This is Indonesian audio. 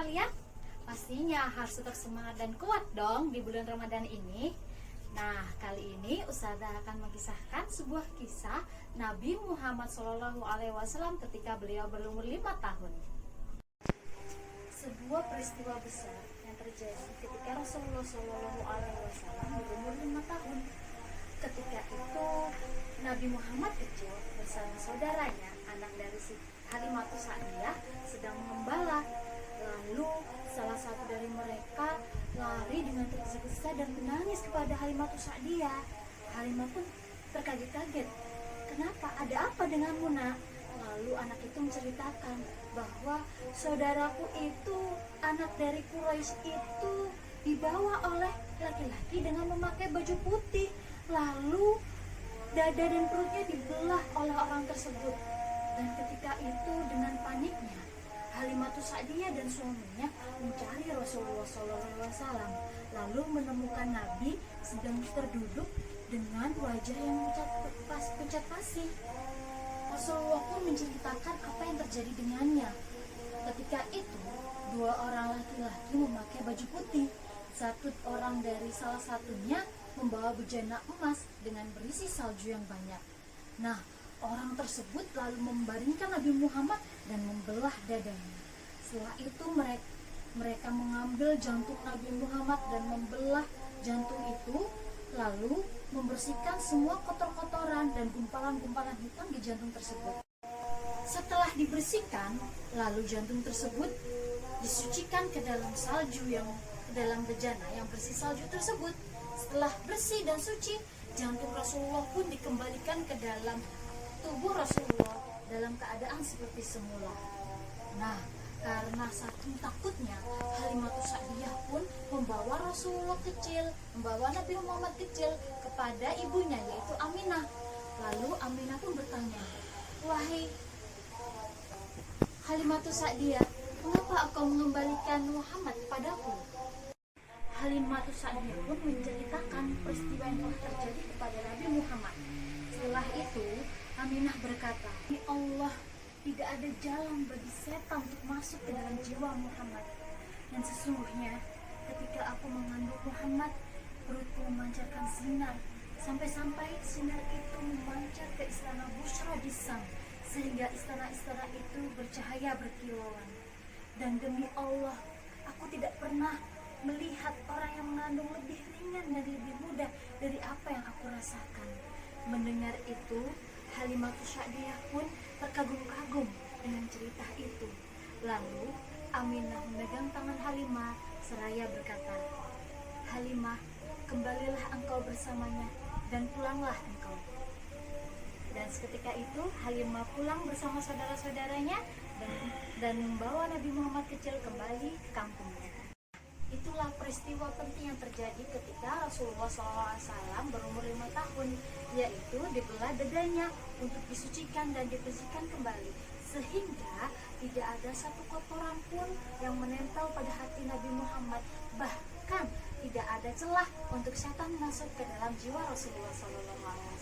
kalian? Pastinya harus tetap semangat dan kuat dong di bulan Ramadan ini. Nah, kali ini Ustazah akan mengisahkan sebuah kisah Nabi Muhammad SAW ketika beliau berumur 5 tahun. Sebuah peristiwa besar yang terjadi ketika Rasulullah SAW berumur 5 tahun. Ketika itu Nabi Muhammad kecil bersama saudaranya, anak dari Halimatus Sa'diyah, sedang mengembala. Lalu salah satu dari mereka lari dengan tergesa-gesa dan menangis kepada Halimatus Sa'diyah. Halimah pun terkaget-kaget. "Kenapa? Ada apa denganmu, Nak?" Lalu anak itu menceritakan bahwa saudaraku itu, anak dari Quraisy itu, dibawa oleh laki-laki dengan memakai baju putih. Lalu dada dan perutnya dibelah oleh orang tersebut. Dan ketika itu dengan paniknya Halimatus Sa'diyah dan suaminya mencari Rasulullah SAW. Lalu menemukan Nabi sedang terduduk dengan wajah yang pucat pasi. Rasulullah pun menceritakan apa yang terjadi dengannya. Ketika itu dua orang laki-laki memakai baju putih. Satu orang dari salah satunya membawa bejana emas dengan berisi salju yang banyak. Nah, orang tersebut lalu membaringkan Nabi Muhammad dan membelah dadanya. Setelah itu mereka mengambil jantung Nabi Muhammad dan membelah jantung itu, lalu membersihkan semua kotor-kotoran dan gumpalan-gumpalan hitam di jantung tersebut. Setelah dibersihkan, lalu jantung tersebut disucikan ke dalam salju dalam bejana yang bersih salju tersebut. Setelah bersih dan suci, jantung Rasulullah pun dikembalikan ke dalam tubuh Rasulullah dalam keadaan seperti semula. Nah, karena saking takutnya, Halimatus Sa'diyah pun membawa Rasulullah kecil, membawa Nabi Muhammad kecil kepada ibunya, yaitu Aminah. Lalu Aminah pun bertanya, "Wahai Halimatus Sa'diyah, mengapa engkau mengembalikan Muhammad kepadaku?" Halimatus Sa'diyah pun menceritakan peristiwa yang telah terjadi kepada Nabi Muhammad. Setelah itu, Aminah berkata, "Ya Allah, tidak ada jalan bagi setan untuk masuk ke dalam jiwa Muhammad. Dan sesungguhnya, ketika aku mengandung Muhammad, perutku memancarkan sinar. Sampai-sampai sinar itu memancar ke istana Busra di Sam, sehingga istana-istana itu bercahaya berkilauan. Dan demi Allah, aku tidak pernah melihat orang yang mengandung lebih ringan dan lebih mudah dari apa yang aku rasakan." Mendengar itu, Halimatus Sa'diyah pun terkagum-kagum dengan cerita itu. Lalu Aminah memegang tangan Halimah seraya berkata, "Halimah, kembalilah engkau bersamanya dan pulanglah engkau." Dan seketika itu Halimah pulang bersama saudara-saudaranya dan membawa Nabi Muhammad kecil kembali ke kampungnya. Itulah peristiwa penting yang terjadi ketika Rasulullah SAW berumur 5 tahun, yaitu dibelah dadanya untuk disucikan dan dibersihkan kembali, sehingga tidak ada satu kotoran pun yang menempel pada hati Nabi Muhammad. Bahkan tidak ada celah untuk setan masuk ke dalam jiwa Rasulullah SAW.